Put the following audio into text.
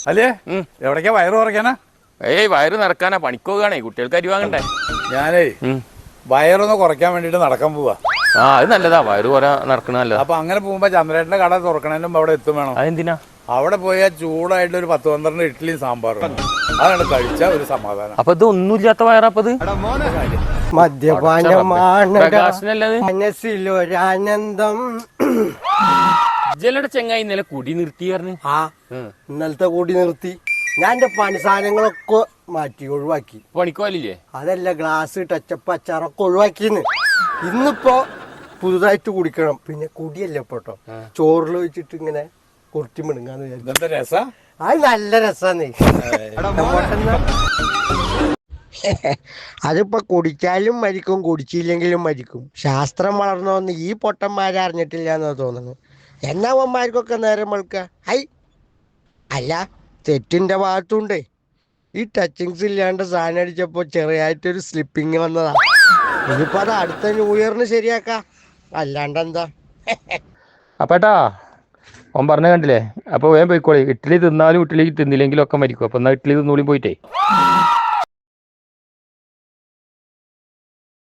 അല്ലേ എവിടേക്കാ വയറ് കുറയ്ക്കാനാ? ഏയ് വയറ് നിറക്കാനാ, പണിക്കോകാണേ, കുട്ടികൾക്ക് അരി വാങ്ങണ്ടേ. ഞാനേ വയറൊന്ന് കുറയ്ക്കാൻ വേണ്ടിട്ട് നടക്കാൻ പോവാ. ആ അത് നല്ലതാ, വയറ് കുറെ നടക്കണ നല്ലതാ. അപ്പൊ അങ്ങനെ പോകുമ്പോ ചന്ദ്രേട്ടന്റെ കട തുറക്കണേനും അവിടെ എത്തും വേണം. അതെന്തിനാ? അവിടെ പോയാൽ ചൂടായിട്ട് ഒരു 10-12 ഇഡ്ഡലിയും സാമ്പാറും അതാണ് കഴിച്ച ഒരു സമാധാനം. അപ്പൊ ഇത് ഒന്നുമില്ലാത്ത വയറപ്പത് മദ്യപാനമാണ് മനസ്സിലൊരാനന്ദം. ജലയുടെ ചെങ്ങായി ഇന്നലെ കുടി നിർത്തിയായിരുന്നു. ഇന്നലത്തെ കൂടി നിർത്തി. ഞാൻ എന്റെ പണി സാധനങ്ങളൊക്കെ മാറ്റി ഒഴിവാക്കി. പണിക്കോലില്ലേ? അതല്ല, ഗ്ലാസ് ടച്ചപ്പ് അച്ചാറൊക്കെ ഒഴിവാക്കിന്ന്. ഇന്നിപ്പോ പുതുതായിട്ട് കുടിക്കണം. പിന്നെ കുടിയല്ലേ പോട്ടോ, ചോറിൽ വെച്ചിട്ട് ഇങ്ങനെ കുർത്തി മിടുങ്ങാന്ന് വിചാരിച്ചു. രസ അത് നല്ല രസാന്നേ. അതിപ്പോ കുടിച്ചാലും മരിക്കും, കുടിച്ചില്ലെങ്കിലും മരിക്കും. ശാസ്ത്രം വളർന്നോന്ന് ഈ പൊട്ടന്മാരെ അറിഞ്ഞിട്ടില്ല എന്നാ തോന്നുന്നത്. എന്നാ അവന്മാർക്കൊക്കെ നേരം വെളുക്ക. ഹൈ അല്ല, തെറ്റിന്റെ ഭാഗത്തുണ്ട്. ഈ ടച്ചിങ്സ് ഇല്ലാണ്ട് സാധനം അടിച്ചപ്പോ ചെറിയായിട്ടൊരു സ്ലിപ്പിങ് വന്നതാ. ഇനിയിപ്പോ അത് അടുത്ത ന്യൂ ഇയറിന് ശരിയാക്കാം, അല്ലാണ്ട് എന്താ. അപ്പേട്ടാ ഓൻ പറഞ്ഞ കണ്ടില്ലേ? അപ്പൊ വേഗം പോയിക്കോളി. ഇഡ്ഡലി തിന്നാലും ഇഡ്ഡലി തിന്നില്ലെങ്കിലും ഒക്കെ മരിക്കും. അപ്പൊ എന്നാ ഇഡ്ഡലി തിന്നൂടി പോയിട്ടേ.